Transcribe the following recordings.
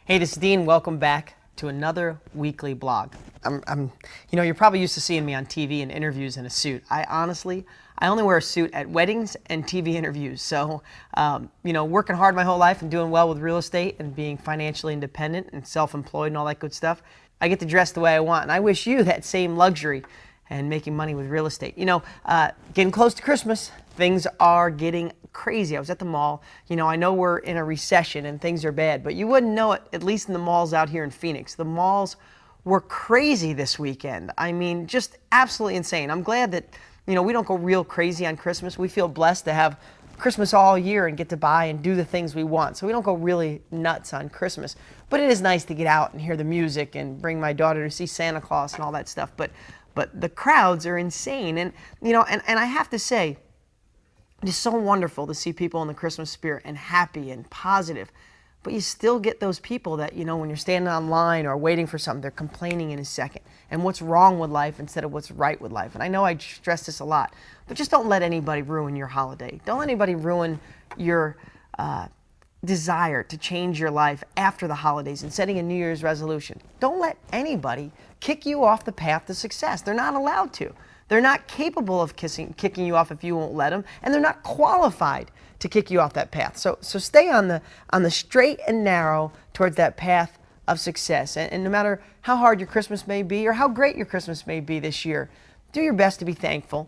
Hey, this is Dean. Welcome back to another weekly blog. You're probably used to seeing me on TV and interviews in a suit. I only wear a suit at weddings and TV interviews. So, working hard my whole life and doing well with real estate and being financially independent and self-employed and all that good stuff, I get to dress the way I want. And I wish you that same luxury and making money with real estate. Getting close to Christmas, things are getting crazy. I was at the mall. I know we're in a recession and things are bad, but you wouldn't know it, at least in the malls out here in Phoenix. The malls were crazy this weekend. I mean, just absolutely insane. I'm glad that, we don't go real crazy on Christmas. We feel blessed to have Christmas all year and get to buy and do the things we want. So we don't go really nuts on Christmas. But it is nice to get out and hear the music and bring my daughter to see Santa Claus and all that stuff. But the crowds are insane. And, and I have to say, it's so wonderful to see people in the Christmas spirit and happy and positive. But you still get those people that, when you're standing online or waiting for something, they're complaining in a second. And what's wrong with life instead of what's right with life. And I know I stress this a lot, but just don't let anybody ruin your holiday. Don't let anybody ruin your desire to change your life after the holidays and setting a New Year's resolution. Don't let anybody kick you off the path to success. They're not allowed to. They're not capable of kicking you off if you won't let them, and they're not qualified to kick you off that path. So stay on the straight and narrow towards that path of success. And no matter how hard your Christmas may be or how great your Christmas may be this year, do your best to be thankful.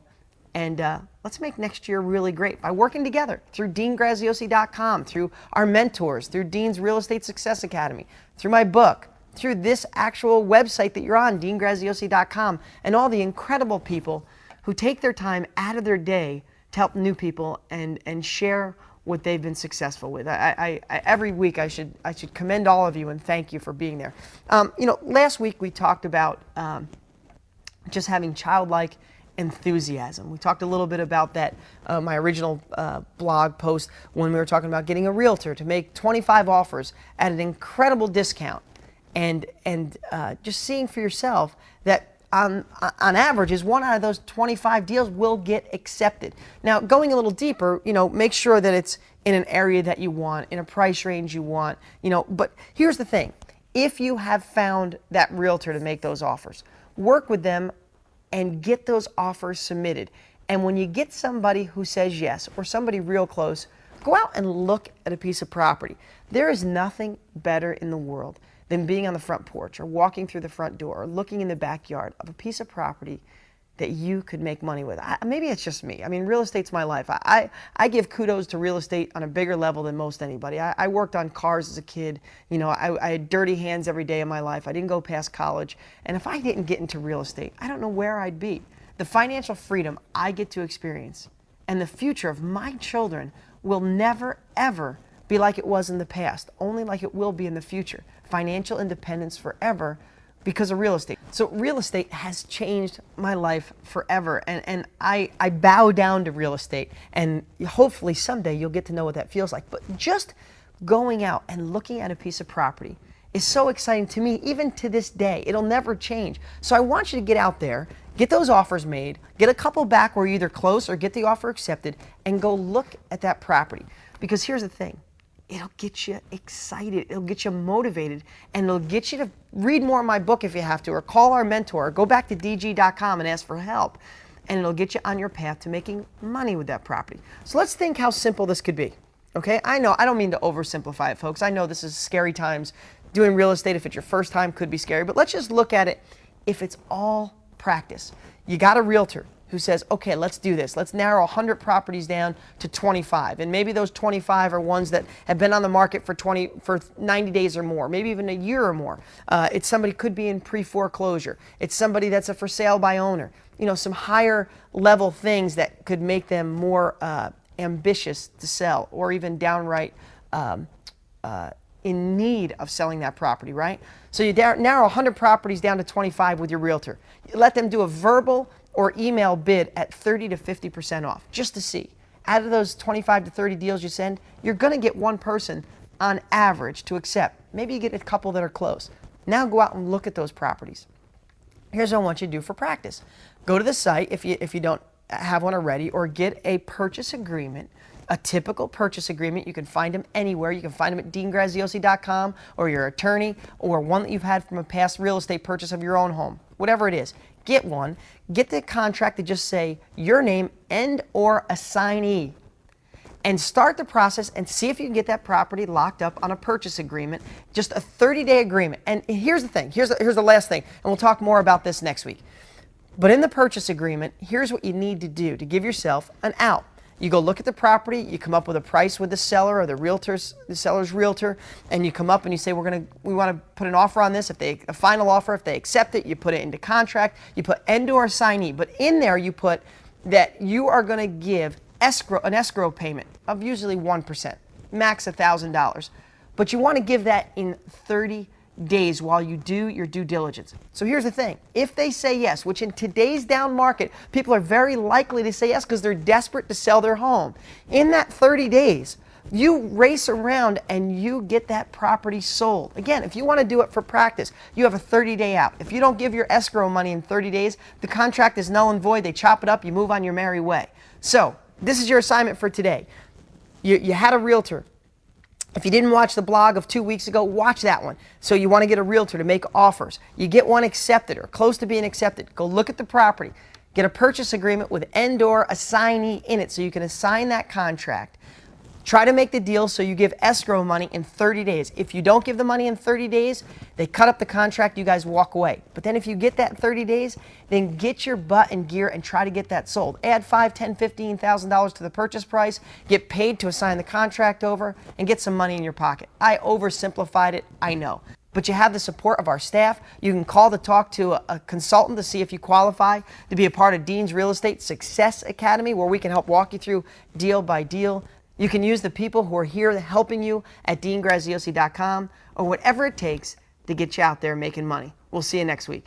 And let's make next year really great by working together through DeanGraziosi.com, through our mentors, through Dean's Real Estate Success Academy, through my book, through this actual website that you're on, DeanGraziosi.com, and all the incredible people who take their time out of their day to help new people and share what they've been successful with. Every week I should commend all of you and thank you for being there. Last week we talked about just having childlike enthusiasm. We talked a little bit about that, my original blog post when we were talking about getting a realtor to make 25 offers at an incredible discount. And just seeing for yourself that on average is 1 out of those 25 deals will get accepted. Now, going a little deeper, make sure that it's in an area that you want, in a price range you want, but here's the thing. If you have found that realtor to make those offers, work with them and get those offers submitted. And when you get somebody who says yes or somebody real close, go out and look at a piece of property. There is nothing better in the world than being on the front porch or walking through the front door or looking in the backyard of a piece of property that you could make money with. Maybe it's just me. I mean, real estate's my life. I give kudos to real estate on a bigger level than most anybody. I worked on cars as a kid. I had dirty hands every day of my life. I didn't go past college. And if I didn't get into real estate, I don't know where I'd be. The financial freedom I get to experience and the future of my children will never, ever be like it was in the past, only like it will be in the future. Financial independence forever because of real estate. So real estate has changed my life forever. And I bow down to real estate. And hopefully someday you'll get to know what that feels like. But just going out and looking at a piece of property is so exciting to me, even to this day. It'll never change. So I want you to get out there, get those offers made, get a couple back where you're either close or get the offer accepted, and go look at that property. Because here's the thing. It'll get you excited, it'll get you motivated, and it'll get you to read more of my book if you have to, or call our mentor, or go back to dg.com and ask for help, and it'll get you on your path to making money with that property. So let's think how simple this could be, okay? I know, I don't mean to oversimplify it, folks. I know this is scary times. Doing real estate, if it's your first time, could be scary, but let's just look at it if it's all practice. You got a realtor who says, okay, let's do this. Let's narrow 100 properties down to 25. And maybe those 25 are ones that have been on the market for 90 days or more, maybe even a year or more. It's somebody could be in pre-foreclosure. It's somebody that's a for sale by owner. Some higher level things that could make them more ambitious to sell or even downright in need of selling that property, right? So you narrow 100 properties down to 25 with your realtor. You let them do a verbal or email bid at 30 to 50% off, just to see. Out of those 25 to 30 deals you send, you're gonna get one person on average to accept. Maybe you get a couple that are close. Now go out and look at those properties. Here's what I want you to do for practice. Go to the site if you don't have one already, or get a purchase agreement a typical purchase agreement. You can find them anywhere. You can find them at deangraziosi.com or your attorney or one that you've had from a past real estate purchase of your own home. Whatever it is, get one. Get the contract to just say your name and or assignee. And start the process and see if you can get that property locked up on a purchase agreement, just a 30-day agreement. And here's the thing, here's the last thing, and we'll talk more about this next week. But in the purchase agreement, here's what you need to do to give yourself an out. You go look at the property, you come up with a price with the seller or the seller's realtor, and you come up and you say, we want to put an offer on this. A final offer, if they accept it, you put it into contract, you put end or assignee, but in there you put that you are going to give an escrow payment of usually 1%, max $1,000. But you want to give that in 30 days while you do your due diligence. So here's the thing. If they say yes, which in today's down market, people are very likely to say yes because they're desperate to sell their home. In that 30 days, you race around and you get that property sold. Again, if you want to do it for practice, you have a 30-day out. If you don't give your escrow money in 30 days, the contract is null and void. They chop it up, you move on your merry way. So this is your assignment for today. You had a realtor. If you didn't watch the blog of 2 weeks ago, watch that one. So you want to get a realtor to make offers. You get one accepted or close to being accepted. Go look at the property. Get a purchase agreement with end or assignee in it so you can assign that contract. Try to make the deal so you give escrow money in 30 days. If you don't give the money in 30 days, they cut up the contract, you guys walk away. But then if you get that 30 days, then get your butt in gear and try to get that sold. Add $5,000, $10,000, $15,000 to the purchase price, get paid to assign the contract over, and get some money in your pocket. I oversimplified it, I know. But you have the support of our staff. You can call to talk to a consultant to see if you qualify to be a part of Dean's Real Estate Success Academy, where we can help walk you through deal by deal. You can use the people who are here helping you at deangraziosi.com or whatever it takes to get you out there making money. We'll see you next week.